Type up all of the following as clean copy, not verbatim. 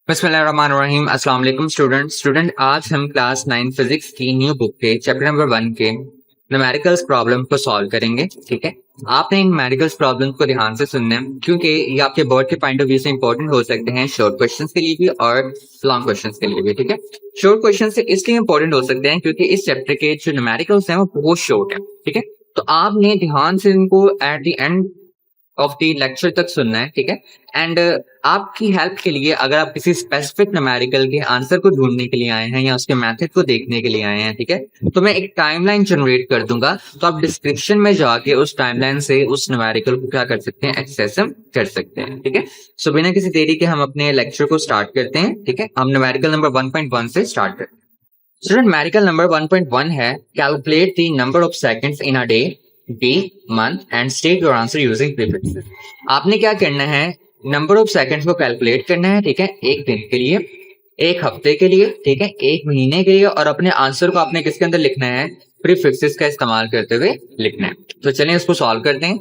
बिस्मिल्लाहिर्रहमानिर्रहीम। अस्सलाम वालेकुम स्टूडेंट आज हम क्लास 9 फिजिक्स की न्यू बुक के चैप्टर नंबर 1 के न्यूमेरिकल्स प्रॉब्लम को सॉल्व करेंगे। ठीक है, आपने इन न्यूमेरिकल्स प्रॉब्लम को ध्यान से सुनना है क्योंकि ये आपके बोर्ड के पॉइंट ऑफ व्यू से इंपॉर्टेंट हो सकते हैं, शॉर्ट क्वेश्चंस के लिए भी और लॉन्ग क्वेश्चंस के लिए भी। ठीक है, शॉर्ट क्वेश्चन से इसलिए इंपॉर्टेंट हो सकते हैं क्योंकि इस चैप्टर के जो न्यूमेरिकल्स हैं वो बहुत शॉर्ट है। ठीक है, तो आपने ध्यान से इनको at the end of the lecture तक सुनना है। ठीक है, एंड आपकी हेल्प के लिए अगर आप किसी स्पेसिफिक न्यूमेरिकल के आंसर को ढूंढने के लिए आए हैं या उसके मेथड को देखने के लिए आए हैं, ठीक है, तो मैं एक टाइमलाइन जनरेट कर दूंगा, तो आप डिस्क्रिप्शन में जाके उस टाइमलाइन से उस न्यूमेरिकल को क्या कर सकते हैं, एक्सेस कर सकते हैं। ठीक है, सो बिना किसी देरी के हम अपने लेक्चर को स्टार्ट करते हैं। ठीक है, हम न्यूमेरिकल नंबर 1.1 से स्टार्ट करते हैं। स्टूडेंट, न्यूमेरिकल नंबर 1.1 है calculate the number of seconds in a day, day, month and state your answer using prefixes. आपने क्या करना है, नंबर ऑफ सेकंड्स को कैलकुलेट करना है। ठीक है, एक दिन के लिए, एक हफ्ते के लिए, ठीक है, एक महीने के लिए, और अपने आंसर को आपने किसके अंदर लिखना है, प्रीफिक्सेस का इस्तेमाल करते हुए लिखना है। तो चलिए इसको सॉल्व करते हैं।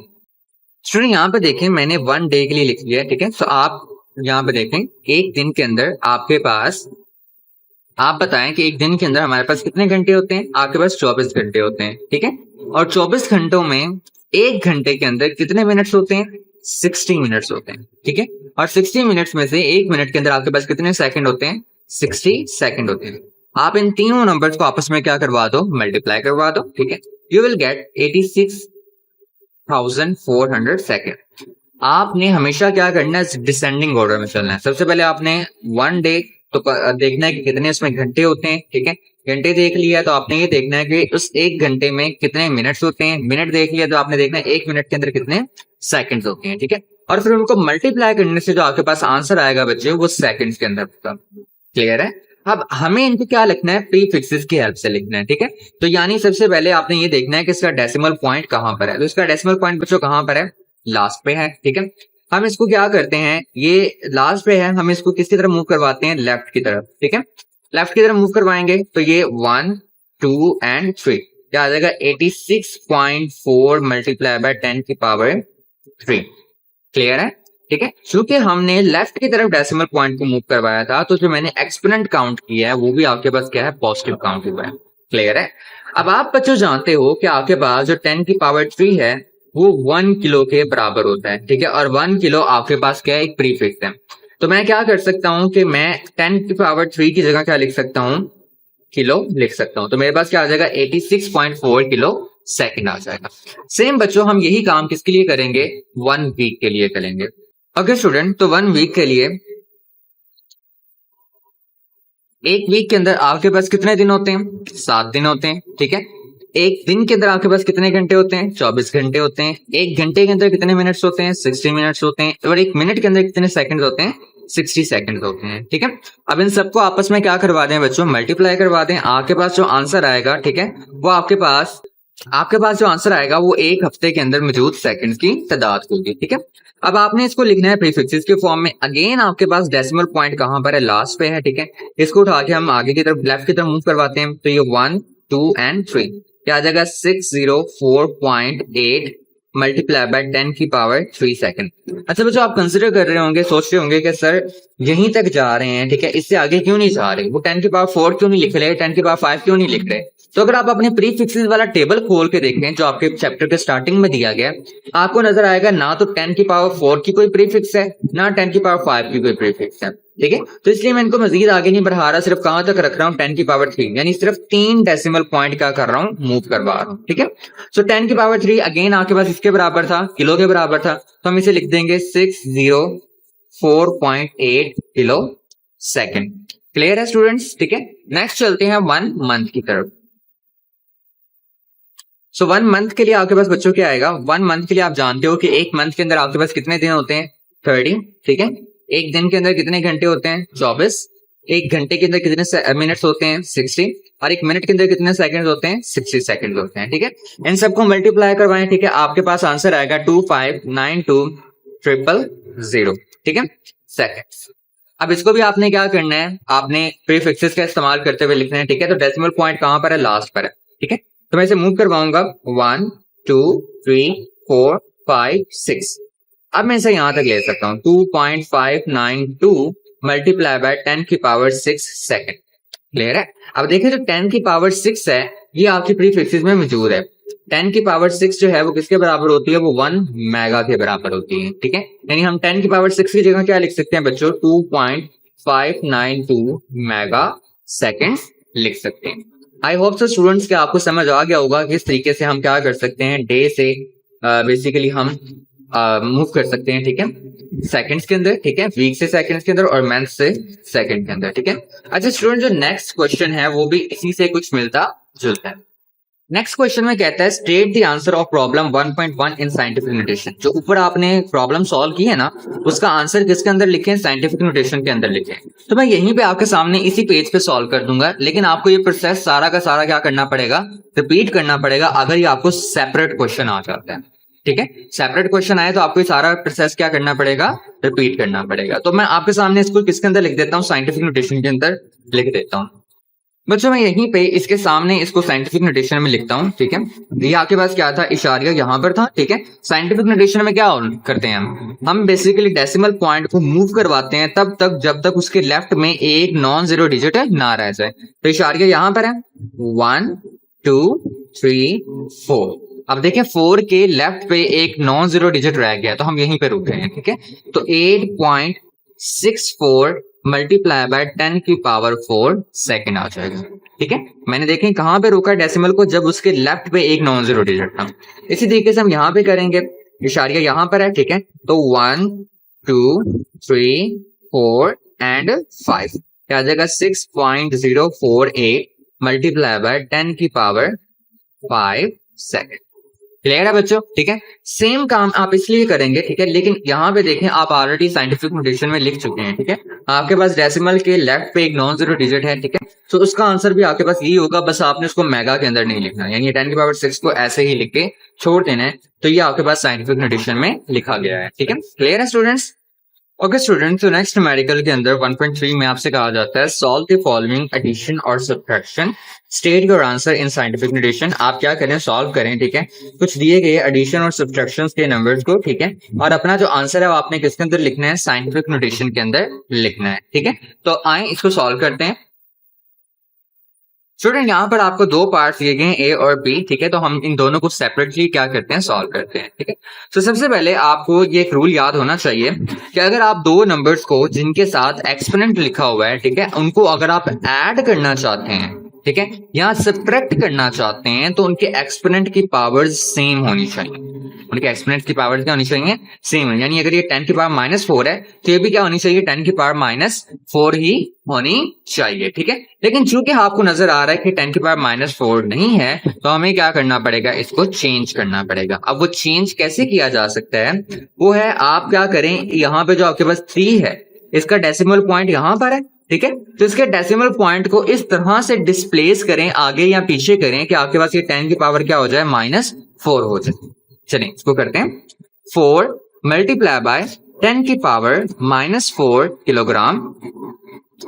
स्टूडेंट यहाँ पे देखें, मैंने 1 डे के लिए लिख लिया है। ठीक है, तो आप यहाँ पे देखें, एक दिन के अंदर आपके पास, आप बताएं कि एक दिन के अंदर हमारे पास कितने घंटे होते हैं। आपके पास 24 घंटे होते हैं। ठीक है, और 24 घंटों में एक घंटे के अंदर कितने मिनट्स होते हैं, 60 मिनट्स होते हैं। ठीक है, और 60 मिनट्स में से एक मिनट के अंदर आपके पास कितने सेकंड होते हैं, 60 सेकंड होते हैं। आप इन तीनों नंबर्स को आपस में क्या करवा दो, मल्टीप्लाई करवा दो। ठीक है, यू विल गेट 86,400 सेकंड। आपने हमेशा क्या करना है, डिसेंडिंग ऑर्डर में चलना है। सबसे पहले आपने 1 डे तो देखना है कि कितने उसमें घंटे होते हैं। ठीक है, घंटे देख लिया तो आपने ये देखना है कि उस एक घंटे में कितने मिनट्स होते हैं। मिनट देख लिया तो आपने देखना है एक मिनट के अंदर कितने सेकंड्स होते हैं। ठीक है, और फिर उनको मल्टीप्लाई करने से जो आपके पास आंसर आएगा बच्चे, वो सेकंड्स के अंदर होगा। क्लियर है? अब हमें इनको क्या लिखना है, प्रीफिक्सेस की हेल्प से लिखना है। ठीक है, तो यानी सबसे पहले आपने ये देखना है कि इसका डेसिमल पॉइंट कहां पर है। तो इसका डेसिमल पॉइंट बच्चों कहां पर है, लास्ट पे है। ठीक है, हम इसको क्या करते हैं, ये लास्ट पे है, हम इसको किसकी तरफ मूव करवाते हैं, लेफ्ट की तरफ। ठीक है, लेफ्ट की तरफ मूव करवाएंगे तो ये 1, 2 एंड 3 क्या आ जाएगा, 86.4 मल्टीप्लाई बाय 10 की पावर 3। क्लियर है? ठीक है, क्योंकि हमने लेफ्ट की तरफ डेसिमल पॉइंट को मूव करवाया था, तो जो मैंने एक्सपोनेंट काउंट किया है वो भी आपके पास क्या है, पॉजिटिव काउंट हुआ है। क्लियर है? अब आप बच्चों जानते हो कि आपके पास जो 10 की पावर 3 है वो 1 किलो के बराबर होता है। ठीक है, और 1 किलो आपके पास क्या है, एक प्रीफिक्स है। तो मैं क्या कर सकता हूं कि मैं 10 की पावर 3 की जगह क्या लिख सकता हूं, किलो लिख सकता हूं। तो मेरे पास क्या आ जाएगा, 86.4 किलो सेकंड आ जाएगा। सेम बच्चों हम यही काम किसके लिए करेंगे, 1 वीक के लिए करेंगे। ओके स्टूडेंट, तो 1 वीक के लिए, एक वीक के अंदर आपके पास कितने दिन होते हैं, 7 दिन होते हैं। ठीक है, एक दिन के अंदर आपके पास कितने घंटे होते हैं, 24 घंटे होते हैं। एक घंटे के अंदर कितने मिनट्स होते हैं, 60 मिनट्स होते हैं। और एक मिनट के अंदर कितने सेकंड होते हैं, 60 सेकंड होते हैं। ठीक है, अब इन सबको आपस में क्या करवा दें बच्चों, मल्टीप्लाई करवा दें। आपके पास जो आंसर आएगा, ठीक है, वो आपके पास जो आंसर आएगा वो एक हफ्ते के अंदर मौजूद सेकंड की तादाद होगी। ठीक है, अब आपने इसको लिखना है प्रीफिक्सेस के फॉर्म में। अगेन आपके पास डेसिमल पॉइंट कहां पर है, लास्ट पे है। ठीक है, इसको उठा के हम आगे की तरफ, लेफ्ट की तरफ मूव करवाते हैं। तो ये 1, 2 एंड 3 क्या आ जाएगा, 604.8 मल्टीप्लाई बाय 10 की पावर 3 सेकंड। अच्छा बच्चों, आप कंसिडर कर रहे होंगे, सोच रहे होंगे कि सर यहीं तक जा रहे हैं, ठीक है, इससे आगे क्यों नहीं जा रहे, वो 10 की पावर 4 क्यों नहीं लिख रहे, 10 की पावर 5 क्यों नहीं लिख रहे। तो अगर आप अपने प्रीफिक्सेस वाला टेबल खोल के देखें जो आपके चैप्टर के स्टार्टिंग में दिया गया, आपको नजर आएगा ना तो 10 की पावर 4 की कोई प्रीफिक्स है, ना 10 की पावर 5 की कोई प्रीफिक्स है। ठीक है, तो इसलिए मैं इनको मजीद आगे नहीं बढ़ा रहा, सिर्फ कहां तक रख रहा हूं, 10 की पावर 3, यानी सिर्फ 3 डेसिमल पॉइंट का कर रहा हूं, मूव करवा रहा हूं। ठीक है, सो 10 की पावर 3 अगेन आपके पास इसके बराबर था, किलो के बराबर था, तो हम इसे लिख देंगे 604.8 किलो सेकंड। क्लियर है स्टूडेंट्स? ठीक है, नेक्स्ट चलते हैं 1 मंथ की तरफ। सो 1 मंथ के लिए आपके पास बच्चों क्या आएगा, 1 मंथ के लिए आप जानते हो कि एक मंथ के अंदर आपके पास कितने दिन होते हैं, 30। ठीक है, एक दिन के अंदर कितने घंटे होते हैं, 24। एक घंटे के अंदर कितने मिनट्स होते हैं, 60। और एक मिनट के अंदर कितने सेकंड होते हैं, 60 सेकंड होते हैं। ठीक है, इन सबको मल्टीप्लाई करवाएं। ठीक है, आपके पास आंसर आएगा 2592,000। ठीक है, सेकंड्स। अब इसको भी आपने क्या करना है, आपने प्रीफिक्सेस का इस्तेमाल करते हुए लिखना है। ठीक है, तो डेसिमल पॉइंट कहां पर है, लास्ट पर है। ठीक है, तो मैं इसे मूव करवाऊंगा 1, 2, 3, 4, 5, 6। अब मैं इसे यहां तक ले सकता हूं, 2.592 मल्टीप्लाई बाय 10 की पावर 6 सेकेंड। क्लियर है? अब देखिए जो 10 की पावर 6 है ये आपकी प्रीफिक्सेस में मौजूद है। 10 की पावर 6 जो है वो किसके बराबर होती है? वो 1 मेगा के बराबर होती है। ठीक है, यानी हम 10 की पावर 6 की जगह क्या लिख सकते हैं बच्चों? 2.592 मेगा सेकेंड लिख सकते हैं। आई होप सो स्टूडेंट्स के आपको समझ आ गया होगा कि इस तरीके से हम क्या कर सकते हैं, डे से बेसिकली हम मूव कर सकते हैं। ठीक है, सेकंड्स के अंदर, ठीक है, वीक से सेकंड्स के अंदर और मंथ से सेकंड के अंदर। ठीक है, अच्छा स्टूडेंट जो नेक्स्ट क्वेश्चन है वो भी इसी से कुछ मिलता जुलता है। नेक्स्ट क्वेश्चन में कहता है state the answer of problem 1.1 in scientific notation. जो ऊपर आपने प्रॉब्लम सॉल्व की है ना, उसका आंसर किसके अंदर लिखें? साइंटिफिक नोटेशन के अंदर लिखें। तो मैं यहीं पे आपके सामने इसी पेज पे सॉल्व कर दूंगा, लेकिन आपको ये प्रोसेस सारा का सारा क्या करना पड़ेगा? रिपीट करना पड़ेगा अगर ये आपको सेपरेट क्वेश्चन आ जाता है। ठीक है, सेपरेट क्वेश्चन आए तो आपको ये सारा प्रोसेस क्या करना पड़ेगा? रिपीट करना पड़ेगा। तो मैं आपके सामने इसको किसके अंदर लिख देता हूँ? साइंटिफिक नोटेशन के अंदर लिख देता हूँ। बच्चों मैं यहीं पे इसके सामने इसको साइंटिफिक नोटेशन में लिखता हूँ। ठीक है, ये आपके पास क्या था? इशारिया यहाँ पर था। ठीक है, साइंटिफिक नोटेशन में क्या करते हैं हम बेसिकली डेसिमल पॉइंट को मूव करवाते हैं तब तक जब तक उसके लेफ्ट में एक नॉन जीरो डिजिट ना रह जाए। तो इशारिया यहाँ पर है 1 2 3 4। अब देखिए 4 के लेफ्ट पे एक नॉन जीरो डिजिट रह गया तो हम यहीं पे रुक गए हैं। ठीक है, तो 8.64 मल्टीप्लाई बाय 10 की पावर 4 सेकेंड आ जाएगा। ठीक है, मैंने देखें कहां पे रोका डेसिमल को? जब उसके लेफ्ट पे एक नॉन जीरो डिजिट था। इसी तरीके से हम यहां पे करेंगे, इशारिया यहां पर है। ठीक है, तो 1 2 3 4 एंड 5 क्या आ जाएगा? 6.048 मल्टीप्लाई बाय 10 की पावर 5 सेकेंड। क्लियर है बच्चों? ठीक है, सेम काम आप इसलिए करेंगे। ठीक है, लेकिन यहाँ पे देखें आप ऑलरेडी साइंटिफिक नोटेशन में लिख चुके हैं। ठीक है, आपके पास डेसिमल के लेफ्ट पे एक नॉन जीरो डिजिट है। ठीक है, तो उसका आंसर भी आपके पास यही होगा, बस आपने उसको मेगा के अंदर नहीं लिखना, यानी 10 की पावर 6 को ऐसे ही लिख के छोड़ देना है। तो ये आपके पास साइंटिफिक नोटेशन में लिखा गया है। ठीक है, क्लियर है स्टूडेंट्स? ओके स्टूडेंट, तो नेक्स्ट न्यूमेरिकल के अंदर 1.3 में आपसे कहा जाता है सॉल्व द फॉलोइंग एडिशन और subtraction, state your answer in scientific notation. आप क्या करें? सॉल्व करें। ठीक है, कुछ दिए गए एडिशन और सब्ट्रैक्शन के नंबर्स को। ठीक है, और अपना जो आंसर है वो आपने किसके अंदर लिखना है? साइंटिफिक नोटेशन के अंदर लिखना है। ठीक है, तो आए इसको सॉल्व करते हैं। स्टूडेंट यहाँ पर आपको दो पार्ट्स दिए गए हैं, ए और बी। ठीक है, तो हम इन दोनों को सेपरेटली क्या करते हैं? सॉल्व करते हैं। ठीक है, तो सबसे पहले आपको ये एक रूल याद होना चाहिए कि अगर आप दो नंबर्स को जिनके साथ एक्सपोनेंट लिखा हुआ है, ठीक है, उनको अगर आप ऐड करना चाहते हैं, ठीक है, या सब्ट्रैक्ट करना चाहते हैं, तो उनके एक्सपोनेंट की पावर्स सेम होनी चाहिए। उनके एक्सपोनेंट की पावर्स क्या होनी चाहिए? सेम। यानी अगर ये 10 की पावर -4 है तो ये भी क्या होनी चाहिए? 10 की पावर -4 ही होनी चाहिए। ठीक है, लेकिन चूंकि आपको नजर आ रहा है कि 10 की पावर -4 नहीं है तो हमें क्या करना पड़ेगा? इसको चेंज करना पड़ेगा। अब वो चेंज कैसे किया जा सकता है? वो है आप क्या करें, यहाँ पे जो आपके पास 3 है इसका डेसिमल पॉइंट यहाँ पर है। ठीक है, तो इसके डेसिमल पॉइंट को इस तरह से डिस्प्लेस करें, आगे या पीछे करें कि आपके पास ये 10 की पावर क्या हो जाए? -4 हो जाए। चलिए इसको करते हैं। 4 मल्टीप्लाई बाय 10 की पावर -4 किलोग्राम।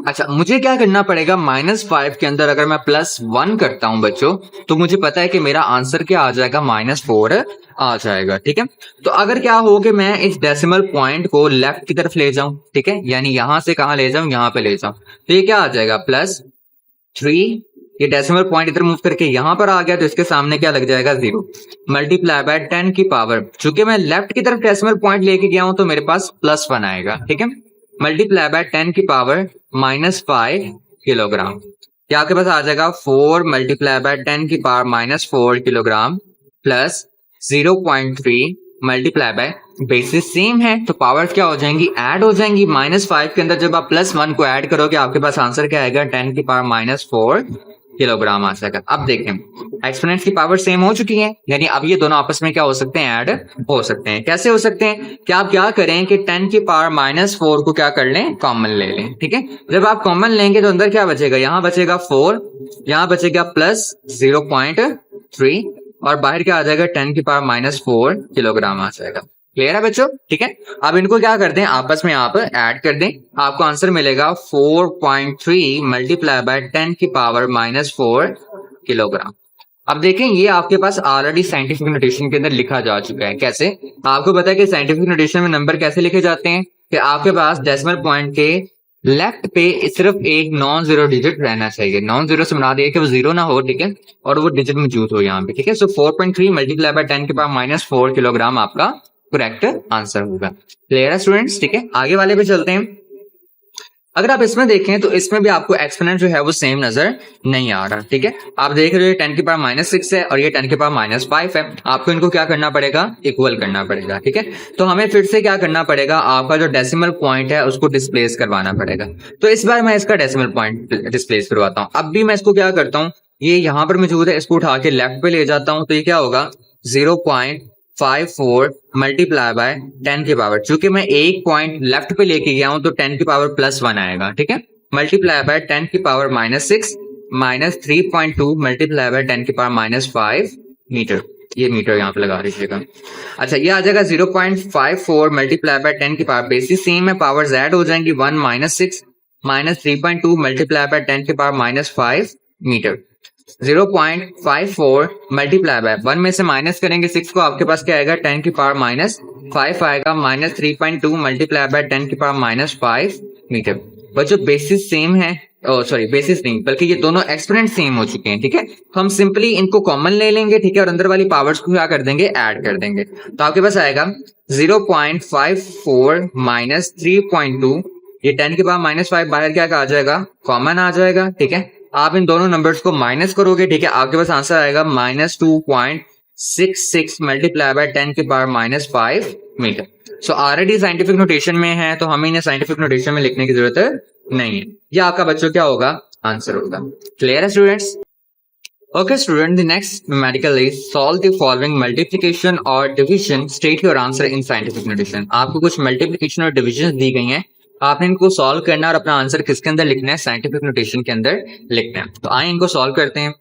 अच्छा, मुझे क्या करना पड़ेगा? -5 के अंदर अगर मैं +1 करता हूं बच्चों, तो मुझे पता है कि मेरा आंसर क्या आ जाएगा? -4 आ जाएगा। ठीक है, तो अगर क्या हो कि मैं इस डेसिमल पॉइंट को लेफ्ट की तरफ ले जाऊं, ठीक है, यानी यहां से कहां ले जाऊं? यहां पे ले जाऊं, तो ये क्या आ जाएगा? +3। ये डेसिमल पॉइंट इधर मूव करके यहां पर आ गया तो इसके सामने क्या लग जाएगा? 0 मल्टीप्लाई बाय 10 की पावर, चूंकि मैं लेफ्ट की तरफ डेसिमल पॉइंट लेके गया हूं तो मेरे पास +1 आएगा। ठीक है, मल्टीप्लाई बाय 10 की पावर -5 किलोग्राम। क्या आपके पास आ जाएगा? 4 मल्टीप्लाई बाय 10 की power -4 kilogram plus 0.3 multiply by, basis same है तो पावर्स क्या हो जाएंगी? ऐड हो जाएंगी। -5 के अंदर जब आप +1 को ऐड करोगे आपके पास आंसर क्या आएगा? 10 की पावर -4 किलोग्राम आ जाएगा। अब देखें एक्सपोनेंट्स की पावर सेम हो चुकी है, यानी अब ये दोनों आपस में क्या हो सकते हैं? ऐड हो सकते हैं। कैसे हो सकते हैं? कि आप क्या करें कि 10 की पावर -4 को क्या कर लें? कॉमन ले लें। ठीक है, जब आप कॉमन लेंगे तो अंदर क्या बचेगा? यहाँ बचेगा 4, यहाँ बचेगा +0.3 और बाहर क्या आ जाएगा? 10 की पावर -4 किलोग्राम आ जाएगा। क्लियर है बच्चों? ठीक है, अब इनको क्या कर दें? आपस में आप ऐड कर दें, आपको आंसर मिलेगा 4.3 मल्टीप्लाई बाय 10 की पावर -4 किलोग्राम। अब देखें ये आपके पास ऑलरेडी साइंटिफिक नोटेशन के अंदर लिखा जा चुका है। कैसे? आपको पता है कि साइंटिफिक नोटेशन में नंबर कैसे लिखे जाते हैं कि आपके पास डेसिमल पॉइंट के लेफ्ट पे सिर्फ एक नॉन जीरो डिजिट रहना चाहिए, नॉन जीरो से बना दिया कि वो जीरो ना हो, ठीक है, और वो डिजिट मौजूद हो यहाँ पे, ठीक है। सो 4.3 मल्टीप्लाई बाय 10 के पावर माइनस 4 किलोग्राम आपका करेक्ट आंसर होगा। क्लियर है स्टूडेंट्स, ठीक है। आगे वाले पे चलते हैं। अगर आप इसमें देखें तो इसमें भी आपको एक्सपोनेंट जो है वो सेम नजर नहीं आ रहा, ठीक है। आप देख रहे हो 10 की पावर माइनस 6 है और ये 10 की पावर माइनस 5 है। आपको इनको क्या करना पड़ेगा, इक्वल करना पड़ेगा, ठीक है। तो हमें फिर से क्या करना पड़ेगा, आपका जो डेसिमल पॉइंट है उसको डिस्प्लेस करवाना पड़ेगा। तो इस बार मैं इसका डेसिमल पॉइंट डिस्प्लेस करवाता हूँ। अब भी मैं इसको क्या करता हूँ, ये यहाँ पर मौजूद है, इसको उठा के लेफ्ट पे ले जाता हूँ, तो ये क्या होगा 0.54 मल्टीप्लाई बाय 10 की पावर, चूंकि मैं एक पॉइंट लेफ्ट पे लेके गया हूं तो 10 की पावर प्लस 1 आएगा, ठीक है। मल्टीप्लाई बाय 10 की power minus 6 minus 3.2 multiply by 10 की पावर माइनस 5 मीटर। ये मीटर यहाँ पे लगा दीजिएगा। अच्छा, ये आ जाएगा 0.54 मल्टीप्लाई बाय 10 की पावर, बेसिस सेम है, पावर्स ऐड हो जाएंगी, 1 माइनस 6 माइनस 3.2 मल्टीप्लाई बाय 10 की power minus 5 metre. 0.54 multiply by 1 में से माइनस करेंगे 6 को, आपके पास क्या आएगा 10 की पावर माइनस 5 आएगा, माइनस 3.2 मल्टीप्लाई बाय 10 की पावर माइनस 5 मीटर। बच्चों बेसिस सेम है, सॉरी बेसिस नहीं बल्कि ये दोनों एक्सपोनेंट सेम हो चुके हैं, ठीक है। तो हम सिंपली इनको कॉमन ले लेंगे, ठीक है, और अंदर वाली पावर्स को क्या कर देंगे, ऐड कर देंगे। तो आपके पास आएगा 0.54 माइनस 3.2, ये 10 की पावर माइनस 5 बाहर क्या आ जाएगा, कॉमन आ जाएगा, ठीक है। आप इन दोनों नंबर्स को माइनस करोगे, ठीक है, आपके पास आंसर आएगा माइनस 2.66 मल्टीप्लाई बाय 10 की power minus 5 metre. So already scientific notation में है तो हमें इन्हें साइंटिफिक नोटेशन में लिखने की जरूरत नहीं है। ये आपका बच्चों क्या होगा, आंसर होगा। क्लियर है students? Okay student, the next numerical is solve the following multiplication और division, state your answer in scientific notation. आपको कुछ मल्टीप्लिकेशन और डिवीजन दी गई हैं, आपने इनको सॉल्व करना है और अपना आंसर किसके अंदर लिखना है, साइंटिफिक नोटेशन के अंदर लिखना है। तो आइए इनको सॉल्व करते हैं।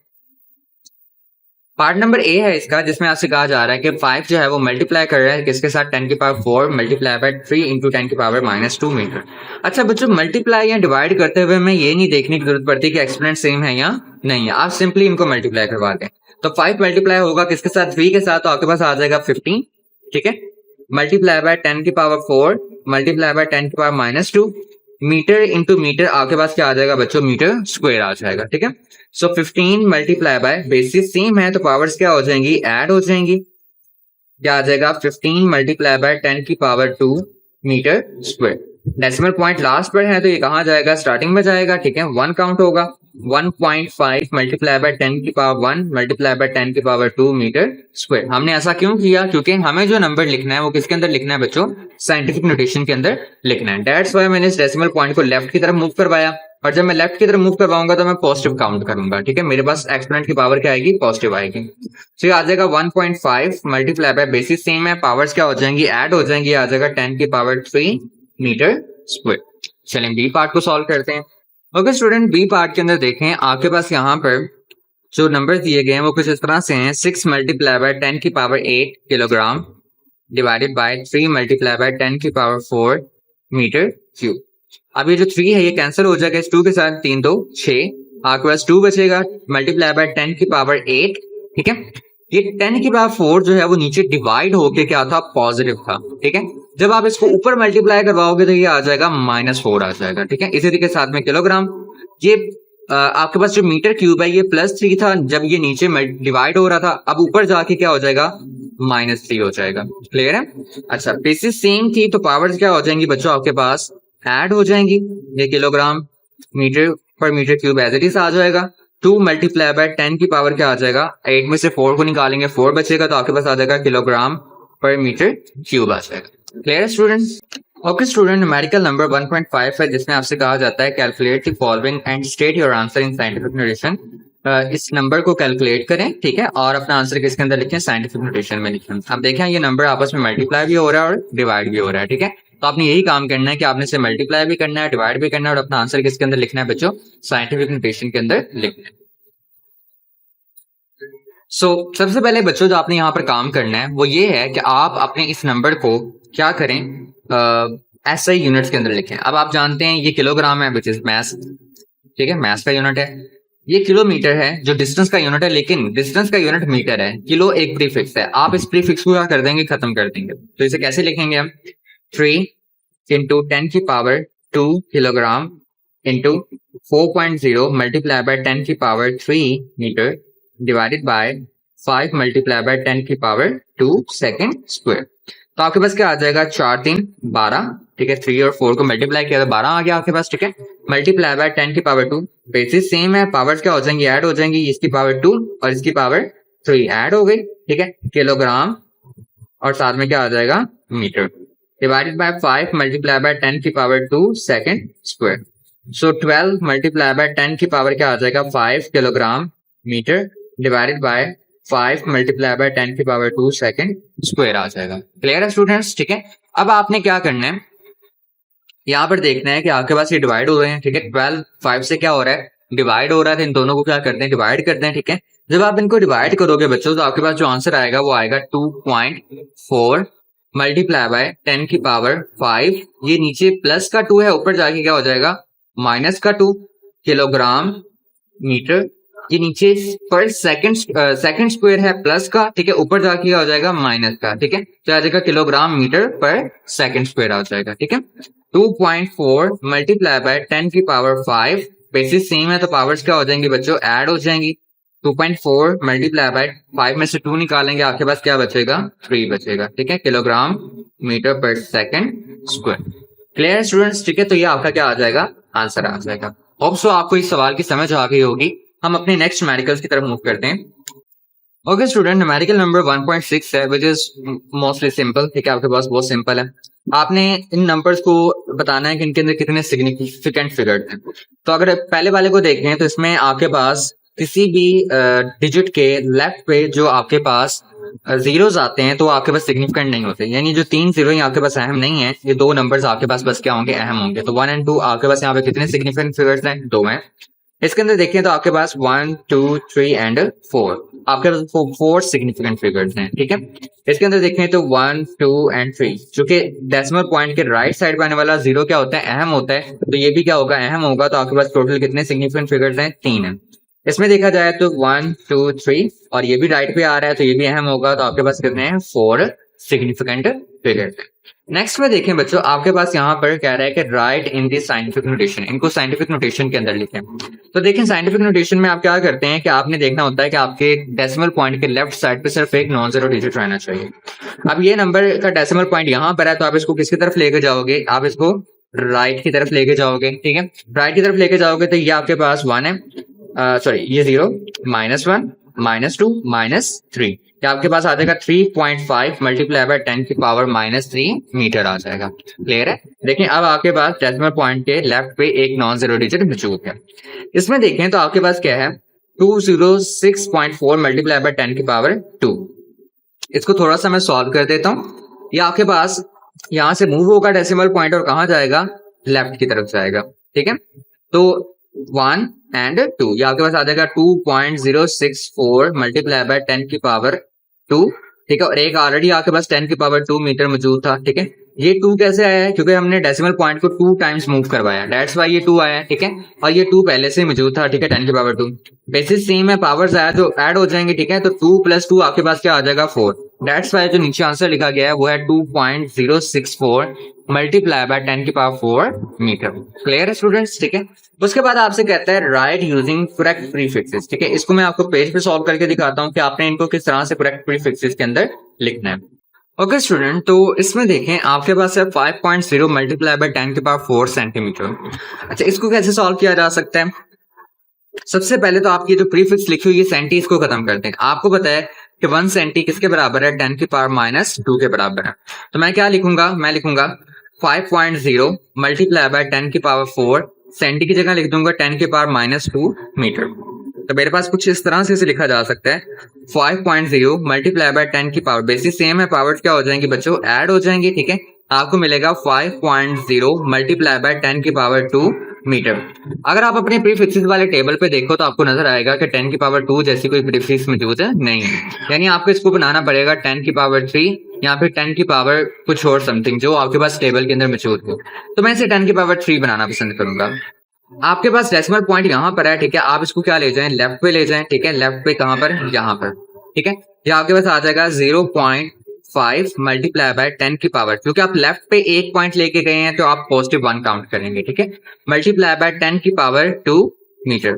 पार्ट नंबर ए है इसका, जिसमें आपसे कहा जा रहा है कि 5 जो है वो मल्टीप्लाई कर रहा है किसके साथ, 10 की पावर 4 मल्टीप्लाई बाय 3 इंटू 10 की पावर माइनस 2 मीटर। अच्छा बच्चों, मल्टीप्लाई या डिवाइड करते हुए हमें ये नहीं देखने की जरूरत पड़ती कि एक्सपोनेंट सेम है या नहीं है, आप सिंपली इनको मल्टीप्लाई करवा दें। तो 5 मल्टीप्लाई होगा किसके साथ, 3 के साथ, तो आपके पास आ जाएगा 15, ठीक है, मल्टीप्लाई बाय 10 की पावर 4 मल्टीप्लाई बाय 10 की power minus 2 metre into metre, आपके पास क्या आ जाएगा बच्चों, मीटर स्क्वायर आ जाएगा, ठीक है। सो 15 मल्टीप्लाई बाय, बेसिस सेम है तो पावर्स क्या हो जाएंगी, ऐड हो जाएंगी, क्या आ जाएगा 15 मल्टीप्लाई बाय 10 की power 2 metre square. Decimal point last पर है तो ये कहाँ जाएगा, स्टार्टिंग में जाएगा, ठीक है, 1 काउंट होगा, 1.5 मल्टीप्लाई बाय 10 की पावर 1 मल्टीप्लाई बाय 10 की पावर 2 मीटर स्क्वायर। हमने ऐसा क्यों किया, क्योंकि हमें जो नंबर लिखना है वो किसके अंदर लिखना है बच्चों, साइंटिफिक नोटेशन के अंदर लिखना है। दैट्स व्हाई मैंने इस डेसिमल पॉइंट को लेफ्ट की तरफ मूव करवाया, और जब मैं लेफ्ट की तरफ मूव करवाऊंगा तो मैं पॉजिटिव काउंट करूंगा, ठीक है, मेरे पास एक्सपोनेंट की पावर क्या आएगी, पॉजिटिव आएगी। तो ये आ जाएगा 1.5 मल्टीप्लाई बाय, बेसिस सेम है, पावर्स क्या हो जाएंगी, ऐड हो जाएंगी, आ जाएगा 10 की पावर 3 मीटर स्क्वायर। चलें बी पार्ट को सॉल्व करते हैं। ओके स्टूडेंट, बी पार्ट के अंदर देखें, आपके पास यहाँ पर जो नंबर दिए गए हैं वो कुछ इस तरह से हैं, 6 मल्टीप्लाई बाय 10 की power 8 kilogram divided by 3 multiply by 10 की पावर 4 मीटर क्यूब। अब ये जो 3 है ये कैंसिल हो जाएगा इस 2 के साथ, 3 2 6, आपके पास 2 बचेगा, मल्टीप्लाई बाय 10 की पावर 8, ठीक है। ये 10 की पावर 4 जो है वो नीचे डिवाइड होके क्या था, पॉजिटिव था, ठीक है। जब आप इसको ऊपर मल्टीप्लाई करवाओगे तो ये आ जाएगा -4 आ जाएगा, ठीक है। इसी तरीके साथ में किलोग्राम, ये आपके पास जो मीटर क्यूब है ये +3 था जब ये नीचे डिवाइड हो रहा था, अब ऊपर जाके क्या हो जाएगा, -3 हो जाएगा। क्लियर है? अच्छा, बेसिस सेम थी तो पावर्स क्या हो जाएंगी बच्चों, आपके पास ऐड हो जाएंगी, ये किलोग्राम मीटर पर metre cube as it is आ जाएगा। 2 मल्टीप्लाई बाय 10 की पावर क्या आ जाएगा, 8 में से 4 को निकालेंगे, 4 बचेगा तो आपके पास आ जाएगा किलोग्राम पर मीटर क्यूब आ जाएगा। Clear students? Okay student, numerical number 1.5 है जिसमें आपसे कहा जाता है calculate the following and state your answer in scientific notation. इस नंबर को कैलकुलेट करें, ठीक है, और अपना आंसर किसके अंदर लिखें, साइंटिफिक नोटेशन में लिखें। अब देखें ये नंबर आपस में मल्टीप्लाई भी हो रहा है और डिवाइड भी हो रहा है, ठीक है। तो आपने यही काम करना है कि आपने इसे मल्टीप्लाई भी करना है, डिवाइड भी करना है, और अपना आंसर किसके अंदर लिखना है बच्चों, साइंटिफिक नोटेशन के अंदर लिखना है। सबसे पहले बच्चों जो आपने यहाँ पर काम करना है वो ये है कि आप अपने इस नंबर को क्या करें, SI यूनिट्स के अंदर लिखें। अब आप जानते हैं ये किलोग्राम है विच इज मैस, ठीक है, मैस का यूनिट है। ये किलोमीटर है जो डिस्टेंस का यूनिट है, लेकिन डिस्टेंस का यूनिट मीटर है, किलो एक प्रीफिक्स है, आप इस प्रीफिक्स को क्या कर देंगे, खत्म कर देंगे। तो इसे कैसे लिखेंगे हम, 3 इंटू 10 की power kilogram into 4.0 multiply by 10 की power 3 metre divided by 5 multiply by 10 की पावर 2 सेकेंड स्क्वायर। तो आपके पास क्या आ जाएगा, 4 3 12, ठीक है। 3 और 4 को मल्टीप्लाई किया तो 12 आ गया आपके पास, ठीक है। मल्टीप्लाई बाय 10 की पावर 2, बेसिस सेम है, पावर्स क्या हो जाएंगी, ऐड हो जाएंगी, इसकी पावर 2 और इसकी पावर 3 ऐड हो गई, ठीक है। किलोग्राम और साथ में क्या आ जाएगा, metre divided by 5 multiply by 10 की power 2 second square. So 12 multiply by 10 की पावर क्या आ जाएगा, 5 kilogram metre divided by 5 multiply by 10 की पावर 2 सेकेंड स्क्वायर आ जाएगा। क्लियर है स्टूडेंट्स, ठीक है। अब आपने क्या करना है, यहाँ पर देखना है कि आपके पास ये डिवाइड हो रहे हैं, ठीक है। 12 5 से क्या हो रहा है, डिवाइड हो रहा है, तो इन दोनों को क्या करते हैं, डिवाइड करते हैं, ठीक है। जब आप इनको डिवाइड करोगे बच्चों, तो आपके पास जो आंसर आएगा वो आएगा 2.4 मल्टीप्लाई बाय 10 की पावर 5, ये नीचे प्लस का 2 है, ऊपर जाके क्या हो जाएगा, माइनस का 2 किलोग्राम मीटर, ये नीचे पर सेकंड स्क्वायर है प्लस का, ठीक है, ऊपर जाके क्या हो जाएगा, माइनस का, ठीक है। तो आ जाएगा किलोग्राम मीटर पर सेकंड स्क्वायर आ जाएगा, ठीक है। 2.4 मल्टीप्लाई बाय 10 की पावर 5, बेसिस सेम है तो पावर्स क्या हो जाएंगी बच्चों, ऐड हो जाएंगी। 2.4 मल्टीप्लाई बाय 5 में से 2 निकालेंगे, आपके पास क्या बचेगा, 3 बचेगा, ठीक है, किलोग्राम मीटर पर सेकंड स्क्वायर। क्लियर स्टूडेंट्स, ठीक है। तो ये आपका क्या आ जाएगा, आंसर आ जाएगा। होप सो आपको इस सवाल की समझ आ गई होगी। हम अपने नेक्स्ट न्यूमेरिकल्स की तरफ मूव करते हैं। ओके स्टूडेंट, न्यूमेरिकल नंबर 1.6 है, विच इज मोस्टली सिंपल, ठीक है, आपके पास बहुत सिंपल है। आपने इन नंबर्स को बताना है कि इनके अंदर कितने सिग्निफिकेंट फिगर्स हैं। तो अगर पहले वाले को देखें तो इसमें आपके पास किसी भी डिजिट के लेफ्ट पे जो आपके पास जीरोस आते हैं तो आपके पास सिग्निफिकेंट नहीं होते, यानी जो 3 जीरो आपके पास अहम नहीं है, ये 2 नंबर्स आपके पास बस क्या होंगे, अहम होंगे। तो 1 और 2 आपके पास यहाँ पे कितने सिग्निफिकेंट फिगर्स हैं, 2 हैं। इसके अंदर देखें तो आपके पास 1 2 3 एंड 4, आपके पास 4 सिग्निफिकेंट फिगर्स हैं, ठीक है। इसके अंदर देखें तो 1 2 एंड 3, चूंकि डेसिमल पॉइंट के राइट साइड पे आने वाला जीरो क्या होता है, अहम होता है, तो ये भी क्या होगा, अहम होगा। तो आपके पास टोटल कितने सिग्निफिकेंट फिगर्स हैं, 3 हैं। इसमें देखा जाए तो 1 2 3 और ये भी राइट पे आ रहा है, तो ये भी अहम होगा। तो आपके पास कितने हैं, 4 सिग्निफिकेंट फिगर्स हैं। नेक्स्ट में देखें बच्चों, आपके पास यहाँ पर कह रहा है कि राइट इन दी साइंटिफिक नोटेशन, इनको साइंटिफिक नोटेशन के अंदर लिखें। तो देखें साइंटिफिक नोटेशन में आप क्या करते हैं कि आपने देखना होता है कि आपके डेसिमल पॉइंट के लेफ्ट साइड पे सिर्फ एक नॉन जीरो डिजिट रहना चाहिए। अब ये नंबर का डेसिमल पॉइंट यहाँ पर है, तो आप इसको किसकी तरफ लेके जाओगे, आप इसको राइट की तरफ लेके जाओगे, ठीक है। राइट की तरफ लेके जाओगे तो ये आपके पास 1 है, सॉरी ये 0 -1 -2 -3, क्या आपके पास आ जाएगा 3.5 मल्टीप्लाई बाय 10 की पावर -3 मीटर आ जाएगा। क्लियर है। देखिए अब आपके पास डेसिमल पॉइंट के लेफ्ट पे एक नॉन जीरो डिजिट मौजूद है। इसमें देखें तो आपके पास क्या है, 206.4 मल्टीप्लाई बाय 10 की पावर 2। इसको थोड़ा सा मैं सॉल्व कर देता हूँ। ये आपके पास यहाँ से मूव होगा डेसिमल पॉइंट और कहाँ जाएगा, लेफ्ट की तरफ जाएगा, ठीक है। तो 1 एंड 2, ये आपके पास आ जाएगा 2.064 मल्टीप्लाई बाय 10 की पावर 2, ठीक है। और एक ऑलरेडी आपके पास 10 की पावर 2 मीटर मौजूद था, ठीक है। ये 2 कैसे आया है, क्योंकि हमने डेसिमल पॉइंट को 2 टाइम्स मूव करवाया, दैट्स व्हाई ये 2 आया है, ठीक है। और ये 2 पहले से मौजूद था, ठीक है, 10 की पावर 2, बेसिस सेम है, पावर्स आया तो ऐड हो जाएंगे, ठीक है। तो 2 + 2 आपके पास क्या आ जाएगा, 4, दैट्स व्हाई जो नीचे आंसर लिखा गया है वो है 2.064 मल्टीप्लाई बाय 10 की पावर 4 मीटर। क्लियर है स्टूडेंट्स, ठीक है। उसके बाद आपसे कहता है राइट यूजिंग करेक्ट प्रीफिक्सेस, ठीक है। इसको मैं आपको पेज पे सॉल्व करके दिखाता हूँ कि आपने इनको किस तरह से करेक्ट प्रीफिक्सेस के अंदर लिखना है। ओके स्टूडेंट, तो इसमें देखें आपके पास है 5.0 मल्टीप्लाई बाय 10 की पावर 4 सेंटीमीटर। अच्छा, इसको कैसे सॉल्व किया जा सकता है। सबसे पहले तो आपकी जो प्रीफिक्स लिखी हुई है सेंटी, इसको खत्म करते हैं। आपको पता है कि 1 सेंटी किसके बराबर है, 10 की पावर -2 के बराबर है। तो मैं क्या लिखूंगा, मैं लिखूंगा 5.0 मल्टीप्लाई बाय 10 की पावर 4, सेंटी की जगह लिख दूंगा 10 की पावर -2 मीटर। तो मेरे पास कुछ इस तरह से इसे लिखा जा सकता है 5.0 मल्टीप्लाई बाय 10 की पावर, बेसिस सेम है, पावर्स क्या हो जाएंगी बच्चों, ऐड हो जाएंगी, ठीक है। आपको मिलेगा 5.0 मल्टीप्लाई बाय 10 की पावर 2 मीटर। अगर आप अपने प्रीफिक्सेस वाले टेबल पे देखो तो आपको नजर आएगा कि 10 की पावर 2 जैसी कोई प्रीफिक्स मौजूद है नहीं है, यानी आपको इसको बनाना पड़ेगा 10 की पावर 3 या फिर 10 की पावर कुछ और समथिंग जो आपके पास टेबल के अंदर मौजूद हो। तो मैं इसे 10 की पावर 3 बनाना पसंद करूंगा। आपके पास डेसिमल पॉइंट यहाँ पर है, ठीक है। आप इसको क्या ले जाएं, लेफ्ट पे ले जाएं, ठीक है। लेफ्ट पे कहाँ पर, यहाँ पर, ठीक है। ये आपके पास आ जाएगा 5 मल्टीप्लाई बाय 10 की पावर, क्योंकि आप लेफ्ट पे एक पॉइंट लेके गए हैं तो आप +1 काउंट करेंगे, ठीक है, मल्टीप्लाई बाय 10 की पावर 2 मीटर।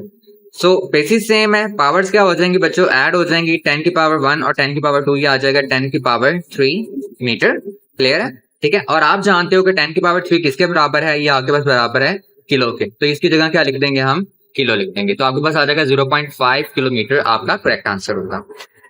सो बेसिस सेम है, पावर्स क्या हो जाएंगी बच्चों, ऐड हो जाएंगी, 10 की पावर 1 और 10 की पावर 2, ये आ जाएगा 10 की पावर 3 मीटर। क्लियर है, ठीक है। और आप जानते हो कि 10 की पावर 3 किसके बराबर है, ये आपके पास बराबर है किलो के, तो इसकी जगह क्या लिख देंगे हम, किलो लिख देंगे, तो आपके पास आ जाएगा 0.5 किलोमीटर आपका करेक्ट आंसर होगा।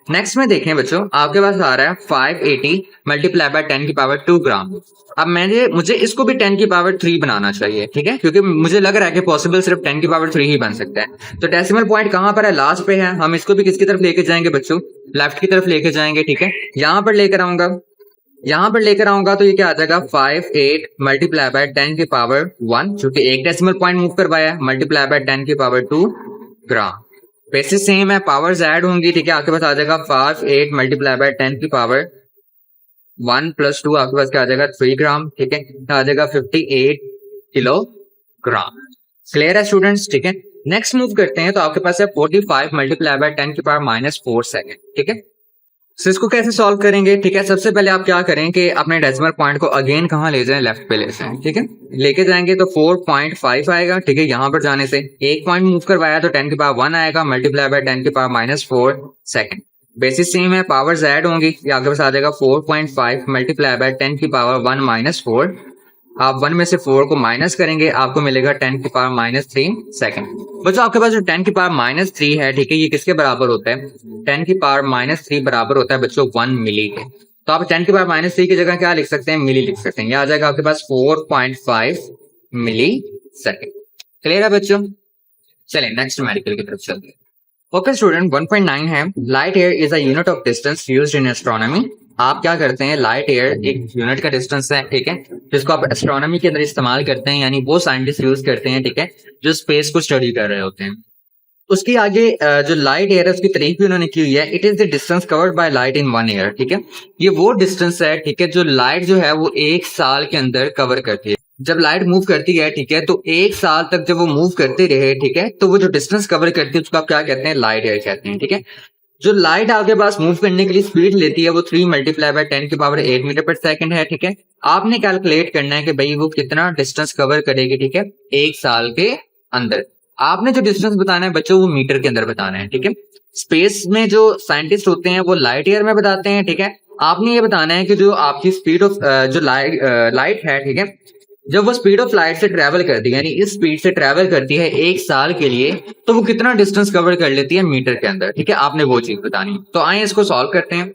नेक्स्ट में देखें बच्चों, आपके पास आ रहा है 580 मल्टीप्लाई बाय 10 की पावर 2 ग्राम। अब मुझे इसको भी 10 की पावर 3 बनाना चाहिए, ठीक है, क्योंकि मुझे लग रहा है कि पॉसिबल सिर्फ 10 की पावर 3 ही बन सकता है। तो डेसिमल पॉइंट कहां पर है, लास्ट पे है, हम इसको भी किसकी तरफ लेके जाएंगे बच्चों, लेफ्ट की तरफ लेके जाएंगे, ठीक है। यहां पर लेकर आऊंगा तो ये क्या आ जाएगा, 58 मल्टीप्लाई बाय 10 की पावर 1, जो कि एक डेसिमल पॉइंट मूव करवाया है, मल्टीप्लाई बाय 10 की पावर 2 ग्राम। बेसिस सेम है, पावर्स ऐड होंगी, ठीक है, आपके पास आ जाएगा 58 मल्टीप्लाई बाय 10 की पावर 1 + 2, आपके पास क्या आ जाएगा 3 ग्राम, ठीक है, आ जाएगा 58 किलोग्राम। क्लियर है स्टूडेंट्स, ठीक है। नेक्स्ट मूव करते हैं, तो आपके पास है 45 मल्टीप्लाई बाय 10 की पावर -4 सेकेंड, ठीक है। तो इसको कैसे सॉल्व करेंगे, ठीक है, सबसे पहले आप क्या करें कि अपने डेसिमल पॉइंट को अगेन कहां ले जाएं, लेफ्ट पे ले जाएं, ठीक है, लेके जाएंगे तो 4.5 आएगा, ठीक है, यहां पर जाने से एक पॉइंट मूव करवाया तो 10 की पावर 1 आएगा, मल्टीप्लाई बाय 10 की पावर -4 सेकंड। बेसिस सेम है, पावर्स ऐड होंगी, ये आपके पास आ जाएगा 4.5 मल्टीप्लाई बाय 10 की पावर 1 - 4, आप 1 में से 4 को माइनस करेंगे, आपको मिलेगा 10 की पावर -3 सेकंड। बच्चों आपके पास जो 10 की पावर -3 है, ठीक है, ये किसके बराबर होता है, 10 की पावर -3 बराबर होता है बच्चों 1 मिली के। तो आप 10 की पावर -3 की जगह क्या लिख सकते हैं, मिली लिख सकते हैं, ये आ जाएगा आपके पास 4.5 मिली सेकंड। क्लियर है बच्चों, चलिए नेक्स्ट न्यूमेरिकल की तरफ चलते हैं। ओके स्टूडेंट, 1.9 है, light year is a unit of distance used in astronomy. आप क्या करते हैं, लाइट ईयर एक यूनिट का डिस्टेंस है, ठीक है, जिसको आप एस्ट्रोनॉमी के अंदर इस्तेमाल करते हैं, यानी वो साइंटिस्ट यूज करते हैं, ठीक है, जो स्पेस को स्टडी कर रहे होते हैं। उसकी आगे जो लाइट ईयर है उसकी तारीफ भी उन्होंने की हुई है, it is the distance covered by light in 1 year, ठीक है, ये वो डिस्टेंस है, ठीक है, जो लाइट जो है वो 1 साल के अंदर कवर करती है। जब लाइट मूव करती है, ठीक है, तो 1 साल तक जब वो मूव करते रहे, ठीक है, तो वो जो डिस्टेंस कवर करती है उसको आप क्या कहते हैं, लाइट ईयर कहते हैं, ठीक है। जो लाइट आपके पास मूव करने के लिए स्पीड लेती है वो 3 मल्टीप्लाई बाय 10 की पावर 8 मीटर पर सेकंड है, ठीक है। आपने कैलकुलेट करना है कि भाई वो कितना डिस्टेंस कवर करेगी, ठीक है, 1 साल के अंदर। आपने जो डिस्टेंस बताना है बच्चों वो मीटर के अंदर बताना है, ठीक है। स्पेस में जो साइंटिस्ट होते हैं वो लाइट ईयर में बताते हैं, ठीक है। आपने ये बताना है कि जो आपकी स्पीड ऑफ जो लाइट है, ठीक है, जब वो स्पीड ऑफ लाइट से ट्रेवल करती है, यानी इस स्पीड से ट्रेवल करती है 1 साल के लिए, तो वो कितना डिस्टेंस कवर कर लेती है मीटर के अंदर, ठीक है, आपने वो चीज बतानी है। तो आइए इसको सॉल्व करते हैं।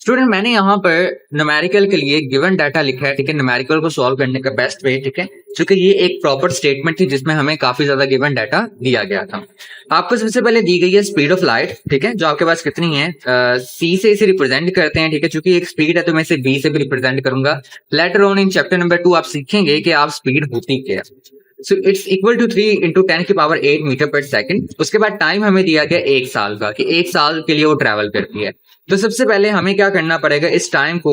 स्टूडेंट मैंने यहाँ पर न्यूमेरिकल के लिए गिवन डाटा लिखा है, ठीक है, न्यूमेरिकल को सॉल्व करने का बेस्ट वे, ठीक है, क्योंकि ये एक प्रॉपर स्टेटमेंट थी जिसमें हमें काफी ज्यादा गिवन डाटा दिया गया था। आपको सबसे पहले दी गई है स्पीड ऑफ लाइट, ठीक है, जो आपके पास कितनी है, सी से इसे रिप्रेजेंट करते हैं, ठीक है, चूंकि एक स्पीड है तो मैं इसे बी से भी रिप्रेजेंट करूंगा। Later on in chapter number 2 आप सीखेंगे कि आप स्पीड होती क्या है। सो इट्स इक्वल टू 3 × 10 की पावर 8 मीटर पर सेकंड। उसके बाद टाइम हमें दिया गया 1 साल का, कि 1 साल के लिए वो ट्रेवल करती है। तो सबसे पहले हमें क्या करना पड़ेगा, इस टाइम को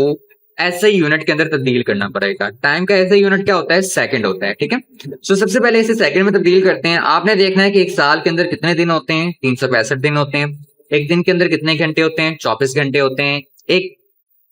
ऐसे यूनिट के अंदर तब्दील करना पड़ेगा। टाइम का ऐसा यूनिट क्या होता है, सेकंड होता है, ठीक है। सो सबसे पहले इसे सेकंड में तब्दील करते हैं। आपने देखना है कि 1 साल के अंदर कितने दिन होते हैं, 365 दिन होते हैं। एक दिन के अंदर कितने घंटे होते हैं, 24 घंटे होते हैं। एक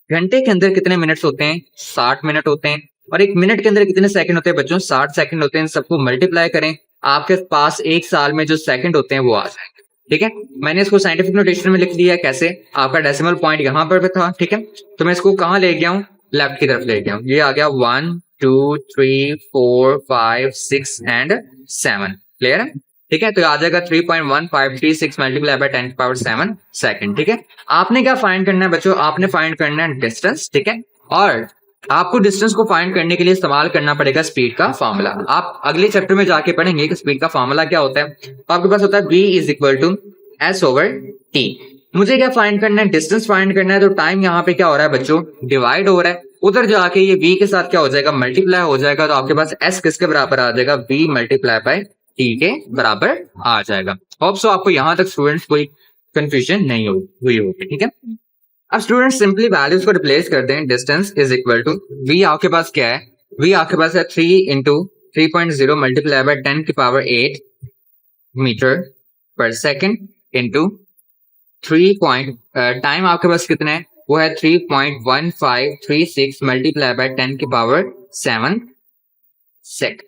घंटे के अंदर कितने मिनट्स होते हैं, 60 मिनट होते हैं। और एक मिनट के अंदर कितने सेकंड होते हैं बच्चों, 60 सेकंड होते हैं। सबको मल्टीप्लाई करें, आपके पास 1 साल में जो सेकंड होते हैं वो आ जाएंगे, ठीक है। मैंने इसको साइंटिफिक नोटेशन में लिख दिया, कैसे, आपका डेसिमल पॉइंट यहाँ पर था, ठीक है, तो मैं इसको कहाँ ले गया हूँ, लेफ्ट की तरफ ले गया हूँ। ये आ गया 1 2 3 4 5 6 एंड 7। क्लियर है, ठीक है, तो आ जाएगा 3.1536 मल्टीप्लाई बाय 10 की पावर 7 सेकंड, ठीक है। आपने क्या फाइंड करना है बच्चों, आपने फाइंड करना है डिस्टेंस, ठीक है, और आपको डिस्टेंस को फाइंड करने के लिए इस्तेमाल करना पड़ेगा स्पीड का फार्मूला। आप अगले चैप्टर में जाके पढ़ेंगे कि स्पीड का फार्मूला क्या होता है। तो आपके पास होता है v = s/t। मुझे क्या फाइंड करना है, डिस्टेंस फाइंड करना है। तो टाइम यहाँ पे क्या हो रहा है बच्चों, डिवाइड हो रहा है, उधर जाके ये v के साथ क्या हो जाएगा, मल्टीप्लाई हो जाएगा। तो आपके पास s किसके बराबर आ जाएगा, v × t के बराबर आ जाएगा। होप सो आपको यहाँ तक स्टूडेंट्स कोई कंफ्यूजन नहीं हुई होगी, ठीक है। अब स्टूडेंट सिंपली वैल्यूज को रिप्लेस कर दें। डिस्टेंस = v आपके पास क्या है, v आपके पास है 3 × 3.0 मल्टीप्लाई बाय 10 की पावर 8 मीटर पर सेकंड इंटू टाइम आपके पास कितना है, वो है 3.1536 मल्टीप्लाई बाय 10 की पावर 7 सेक।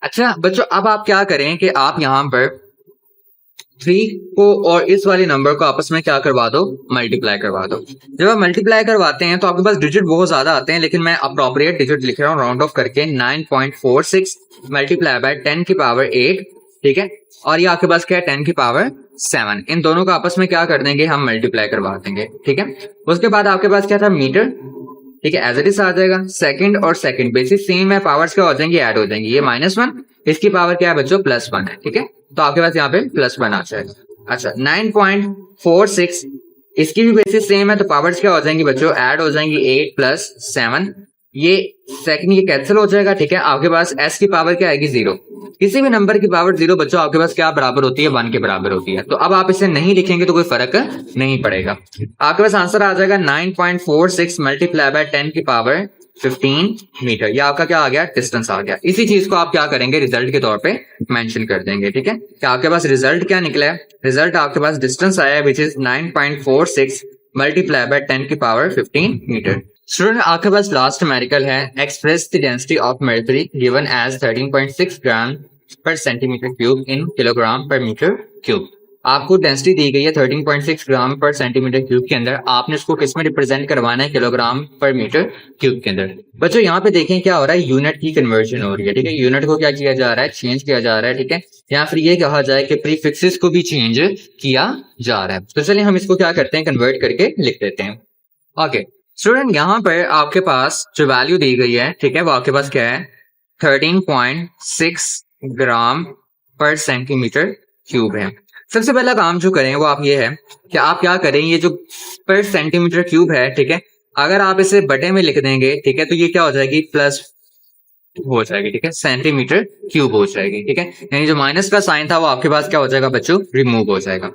अच्छा बच्चों, अब आप क्या करें कि आप यहाँ पर 3 को और इस वाले नंबर को आपस में क्या करवा दो, मल्टीप्लाई करवा दो। जब आप मल्टीप्लाई करवाते हैं तो आपके पास डिजिट बहुत ज्यादा आते हैं, लेकिन मैं अप्रोप्रिएट डिजिट लिख रहा हूँ राउंड ऑफ करके, 9.46 मल्टीप्लाई बाय 10 की पावर 8, ठीक है, और ये आपके पास क्या है 10 की पावर 7। इन दोनों को आपस में क्या कर देंगे, हम मल्टीप्लाई करवा देंगे, ठीक है। उसके बाद आपके पास क्या था, मीटर, ठीक है, एज इट इज आ जाएगा। सेकंड और सेकंड बेसिस सेम है, पावर्स क्या हो जाएंगी, ऐड हो जाएंगी। ये -1, इसकी पावर क्या है बच्चों, +1 है, ठीक है, तो आपके पास यहाँ पे +1 आ जाएगा। अच्छा 9.46 इसकी भी बेसिस सेम है, तो पावर्स क्या हो जाएंगी बच्चों, ऐड हो जाएंगी, 8 + 7, ये सेकंड ये कैंसिल हो जाएगा, ठीक है। आपके पास s की पावर क्या आएगी, 0। किसी भी नंबर की पावर 0 बच्चों आपके पास क्या बराबर होती है, 1 के बराबर होती है। तो अब आप इसे नहीं लिखेंगे तो कोई फर्क नहीं पड़ेगा। आपके पास आंसर आ जाएगा 9.46 मल्टीप्लाई बाय 10 की पावर 15 मीटर। ये आपका क्या आ गया, डिस्टेंस आ गया। इसी चीज को आप क्या करेंगे, रिजल्ट के तौर पे मेंशन कर देंगे, ठीक है। कि आपके पास रिजल्ट क्या निकला है, रिजल्ट आपके पास डिस्टेंस आया है विच इज 9.46 मल्टीप्लाई बाय 10 की पावर 15 मीटर। स्टूडेंट आपके पास लास्ट न्यूमेरिकल है, express the density of mercury given as 13.6 gram per centimetre cube in kilogram per metre cube. आपको डेंसिटी दी गई है 13.6 ग्राम पर सेंटीमीटर क्यूब के अंदर, आपने इसको किस में रिप्रेजेंट करवाना है, किलोग्राम पर मीटर क्यूब के अंदर। बच्चों यहाँ पे देखें क्या हो रहा है, यूनिट की कन्वर्जन हो रही है, ठीक है। यूनिट को क्या किया जा रहा है, चेंज किया जा रहा है, ठीक है। या फिर ये कहा जाए कि प्रीफिक्सेस को भी चेंज किया जा रहा है। तो चलिए हम इसको क्या करते हैं, कन्वर्ट करके लिख देते हैं। ओके स्टूडेंट, यहाँ पर आपके पास जो वैल्यू दी गई है, ठीक है, वो आपके पास क्या है, 13.6 ग्राम पर सेंटीमीटर क्यूब है। सबसे पहला काम जो करें वो आप ये है कि आप क्या करें, ये जो पर सेंटीमीटर क्यूब है, ठीक है, अगर आप इसे बटे में लिख देंगे, ठीक है, तो ये क्या हो जाएगी, प्लस हो जाएगी, ठीक है, सेंटीमीटर क्यूब हो जाएगी, ठीक है। यानी जो माइनस का साइन था वो आपके पास क्या हो जाएगा बच्चों, रिमूव हो जाएगा।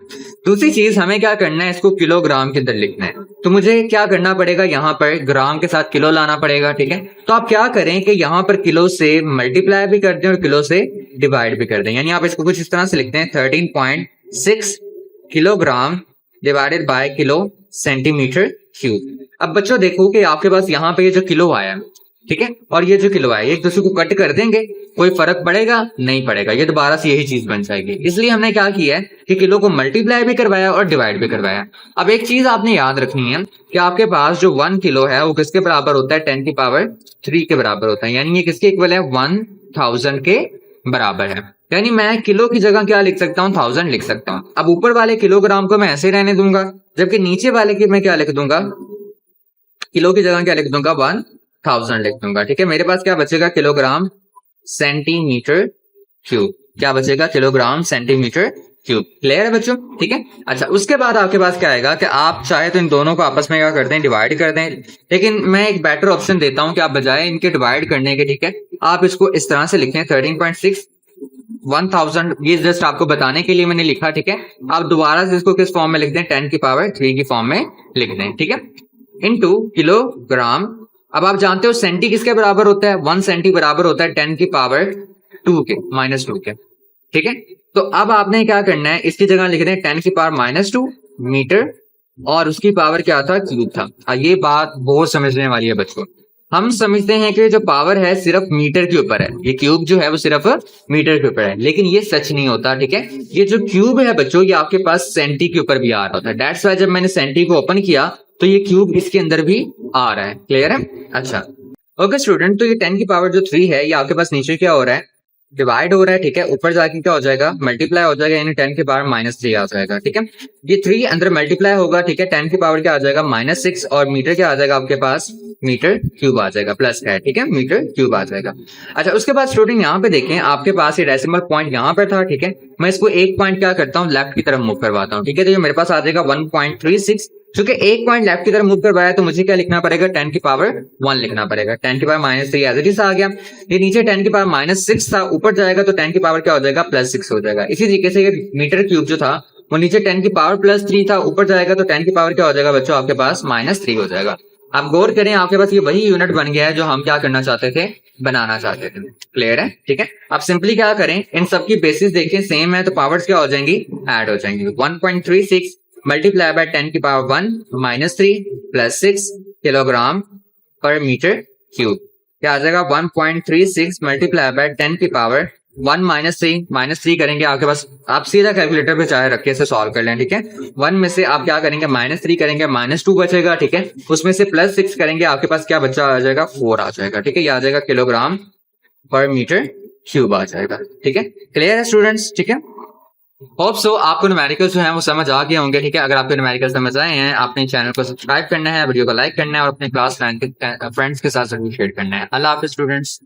दूसरी चीज हमें क्या करना है, इसको किलोग्राम के अंदर लिखना है। तो मुझे क्या करना पड़ेगा, यहाँ पर ग्राम के साथ किलो लाना पड़ेगा, ठीक है। तो आप क्या करें कि यहाँ पर किलो से मल्टीप्लाई भी कर दें और किलो से डिवाइड भी कर दें। यानी आप इसको कुछ इस तरह से लिखते हैं, 13.6 kilogram divided by kilo centimetre cube. अब बच्चों देखो कि आपके पास यहाँ पे ये जो किलो आया है, ठीक है, और ये जो किलो आया, एक दूसरे को कट कर देंगे, कोई फर्क पड़ेगा नहीं पड़ेगा, ये दोबारा से यही चीज बन जाएगी। इसलिए हमने क्या किया है कि किलो को मल्टीप्लाई भी करवाया और डिवाइड भी करवाया। अब एक चीज आपने याद रखनी है कि आपके पास जो 1 किलो है वो किसके बराबर होता है, 10 की पावर 3 के बराबर होता है। यानी ये किसके इक्वल है, 1000 के बराबर है। यानी मैं किलो की जगह क्या लिख सकता हूँ, 1000 लिख सकता हूँ। अब ऊपर वाले किलोग्राम को मैं ऐसे रहने दूंगा, जबकि नीचे वाले की मैं क्या लिख दूंगा, किलो की जगह क्या लिख दूंगा, 1000 लिख दूंगा, ठीक है। मेरे पास क्या बचेगा, किलोग्राम सेंटीमीटर क्यूब, क्या बचेगा, किलोग्राम सेंटीमीटर क्यूब। क्लियर है बच्चों, ठीक है। अच्छा उसके बाद आपके पास क्या आएगा कि आप चाहे तो इन दोनों को आपस में क्या कर दें, डिवाइड कर दें, लेकिन मैं एक बेटर ऑप्शन देता हूं कि आप बजाय इनके डिवाइड करने के, ठीक है, आप इसको इस तरह से लिखें, 13.6 1000, ये जस्ट आपको बताने के लिए मैंने लिखा, ठीक है। आप दोबारा से इसको किस फॉर्म में लिख दें, 10 की पावर 3 की फॉर्म में लिख दें, ठीक है, इनटू किलोग्राम। अब आप जानते हो सेंटी किसके बराबर होता है, 1 सेंटी बराबर होता है 10 की पावर 2 के, -2 के, ठीक है। तो अब आपने क्या करना है, इसकी जगह लिख दें 10 की पावर -2 मीटर, और उसकी पावर क्या था, क्यूब था। ये बात बहुत समझने वाली है बच्चों। हम समझते हैं कि जो पावर है सिर्फ मीटर के ऊपर है, ये क्यूब जो है वो सिर्फ मीटर के ऊपर है, लेकिन ये सच नहीं होता, ठीक है। ये जो क्यूब है बच्चों, ये आपके पास सेंटी के ऊपर भी आ रहा होता है। दैट्स वाई जब मैंने सेंटी को ओपन किया तो ये क्यूब इसके अंदर भी आ रहा है। क्लियर है, अच्छा ओके स्टूडेंट। तो ये 10 की पावर जो 3 है, ये आपके पास नीचे क्या हो रहा है, डिवाइड हो रहा है, ठीक है। ऊपर जाके क्या हो जाएगा, मल्टीप्लाई हो जाएगा, यानी 10 की पावर -3 आ जाएगा, ठीक है। ये 3 अंदर मल्टीप्लाई होगा, ठीक है, 10 की पावर क्या आ जाएगा, -6, और मीटर क्या आ जाएगा आपके पास, मीटर क्यूब आ जाएगा, प्लस है, ठीक है, मीटर क्यूब आ जाएगा। अच्छा उसके बाद स्टूडेंट यहाँ पे देखें, आपके पास ये डेसिमल पॉइंट यहाँ पर था, ठीक है। मैं इसको एक पॉइंट क्या करता हूँ, लेफ्ट की तरफ मूव करवाता हूँ, ठीक है। तो ये मेरे पास आ जाएगा 1.36। क्योंकि एक पॉइंट लेफ्ट की तरफ मूव करवाया तो मुझे क्या लिखना पड़ेगा, 10 की पावर 1 लिखना पड़ेगा। 10 की पावर -3 एज इट इज आ गया। ये नीचे 10 की पावर -6 था, ऊपर जाएगा तो 10 की पावर क्या हो जाएगा, +6 हो जाएगा। इसी तरीके से ये मीटर क्यूब जो था वो नीचे 10 की पावर +3 था, ऊपर जाएगा तो 10 की पावर क्या हो जाएगा बच्चों, आपके पास -3 हो जाएगा। आप गौर करें, आपके पास ये वही यूनिट बन गया है जो हम क्या करना चाहते थे, बनाना चाहते थे। क्लियर है, ठीक है। आप सिंपली क्या करें, इन सबकी बेसिस देखें सेम है तो पावर्स क्या हो जाएंगी, ऐड हो जाएंगी। 1.36 मल्टीप्लाई बाय 10 की power 1 -3 plus 6 kilogram per metre cube. क्या आ जाएगा 1.36 मल्टीप्लाई बाय 10 की पावर 1 -3 करेंगे आपके पास, आप सीधा कैलकुलेटर पे चाहे रख के इसे सॉल्व कर लें, ठीक है। 1 में से आप क्या करेंगे -3 करेंगे, -2 बचेगा, ठीक है। उसमें से +6 करेंगे, आपके पास क्या बच्चा आ जाएगा 4 आ जाएगा, ठीक है। ये आ जाएगा किलोग्राम पर मीटर क्यूब आ जाएगा, ठीक है। क्लियर है स्टूडेंट्स, ठीक है। होप सो आपको न्यूमेरिकल्स जो है वो समझ आ गए होंगे, ठीक है। अगर आपको न्यूमेरिकल समझ आए हैं, आपने चैनल को सब्सक्राइब करना है, वीडियो को लाइक करना है और अपने क्लास 9 के फ्रेंड्स के साथ जरूर शेयर करना है। अल्लाह हाफिज स्टूडेंट्स।